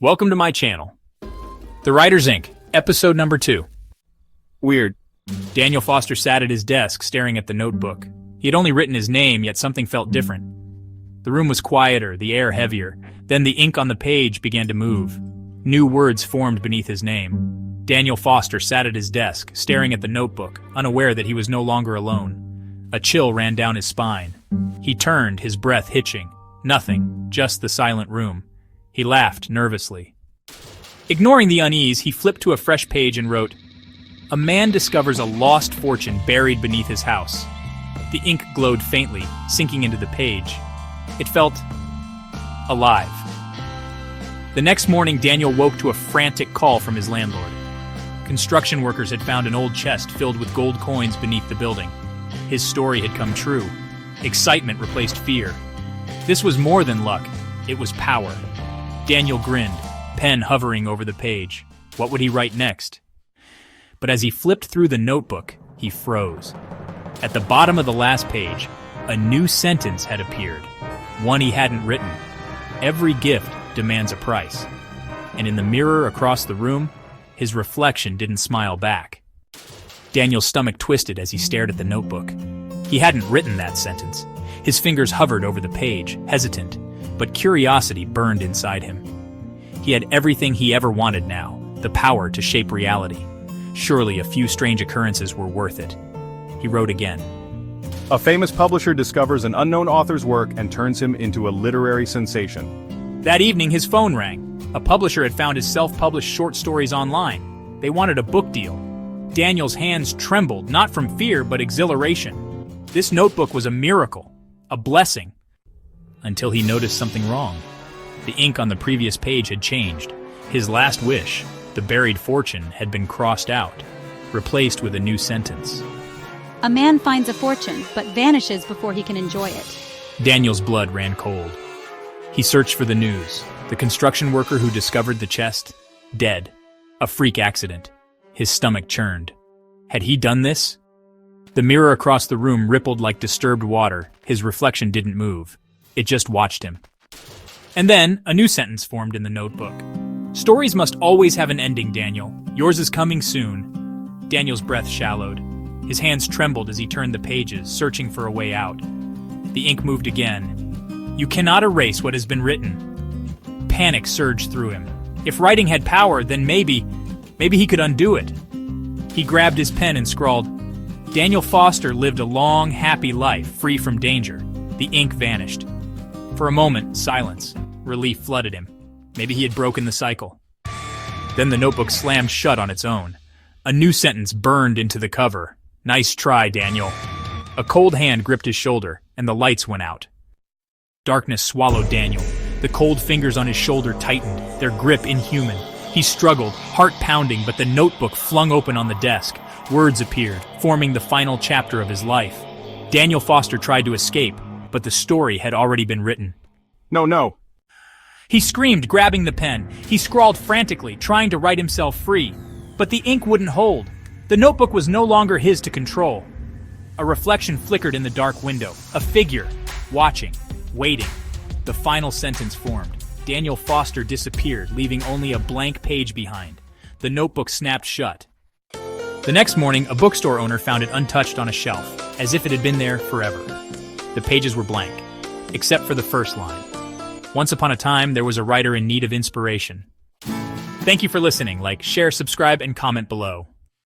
Welcome to my channel. The Writers Inc., episode number 2. Weird. Daniel Foster sat at his desk, staring at the notebook. He had only written his name, yet something felt different. The room was quieter, the air heavier. Then the ink on the page began to move. New words formed beneath his name. Daniel Foster sat at his desk, staring at the notebook, unaware that he was no longer alone. A chill ran down his spine. He turned, his breath hitching. Nothing, just the silent room. He laughed nervously. Ignoring the unease, he flipped to a fresh page and wrote, "A man discovers a lost fortune buried beneath his house." The ink glowed faintly, sinking into the page. It felt alive. The next morning, Daniel woke to a frantic call from his landlord. Construction workers had found an old chest filled with gold coins beneath the building. His story had come true. Excitement replaced fear. This was more than luck. It was power. Daniel grinned, pen hovering over the page. What would he write next? But as he flipped through the notebook, he froze. At the bottom of the last page, a new sentence had appeared, one he hadn't written. Every gift demands a price. And in the mirror across the room, his reflection didn't smile back. Daniel's stomach twisted as he stared at the notebook. He hadn't written that sentence. His fingers hovered over the page, hesitant, but curiosity burned inside him. He had everything he ever wanted now, the power to shape reality. Surely a few strange occurrences were worth it. He wrote again. A famous publisher discovers an unknown author's work and turns him into a literary sensation. That evening, his phone rang. A publisher had found his self-published short stories online. They wanted a book deal. Daniel's hands trembled, not from fear, but exhilaration. This notebook was a miracle, a blessing, until he noticed something wrong. The ink on the previous page had changed. His last wish, the buried fortune, had been crossed out, replaced with a new sentence. A man finds a fortune, but vanishes before he can enjoy it. Daniel's blood ran cold. He searched for the news. The construction worker who discovered the chest, dead. A freak accident. His stomach churned. Had he done this? The mirror across the room rippled like disturbed water. His reflection didn't move. It just watched him. And then, a new sentence formed in the notebook. "Stories must always have an ending, Daniel. Yours is coming soon." Daniel's breath shallowed. His hands trembled as he turned the pages, searching for a way out. The ink moved again. "You cannot erase what has been written." Panic surged through him. If writing had power, then maybe he could undo it. He grabbed his pen and scrawled, "Daniel Foster lived a long, happy life, free from danger." The ink vanished. For a moment, silence. Relief flooded him. Maybe he had broken the cycle. Then the notebook slammed shut on its own. A new sentence burned into the cover. "Nice try, Daniel." A cold hand gripped his shoulder, and the lights went out. Darkness swallowed Daniel. The cold fingers on his shoulder tightened, their grip inhuman. He struggled, heart pounding, but the notebook flung open on the desk. Words appeared, forming the final chapter of his life. Daniel Foster tried to escape, but the story had already been written. No. He screamed, grabbing the pen. He scrawled frantically, trying to write himself free. But the ink wouldn't hold. The notebook was no longer his to control. A reflection flickered in the dark window. A figure, watching, waiting. The final sentence formed. Daniel Foster disappeared, leaving only a blank page behind. The notebook snapped shut. The next morning, a bookstore owner found it untouched on a shelf, as if it had been there forever. The pages were blank, except for the first line. Once upon a time, there was a writer in need of inspiration. Thank you for listening. Like, share, subscribe, and comment below.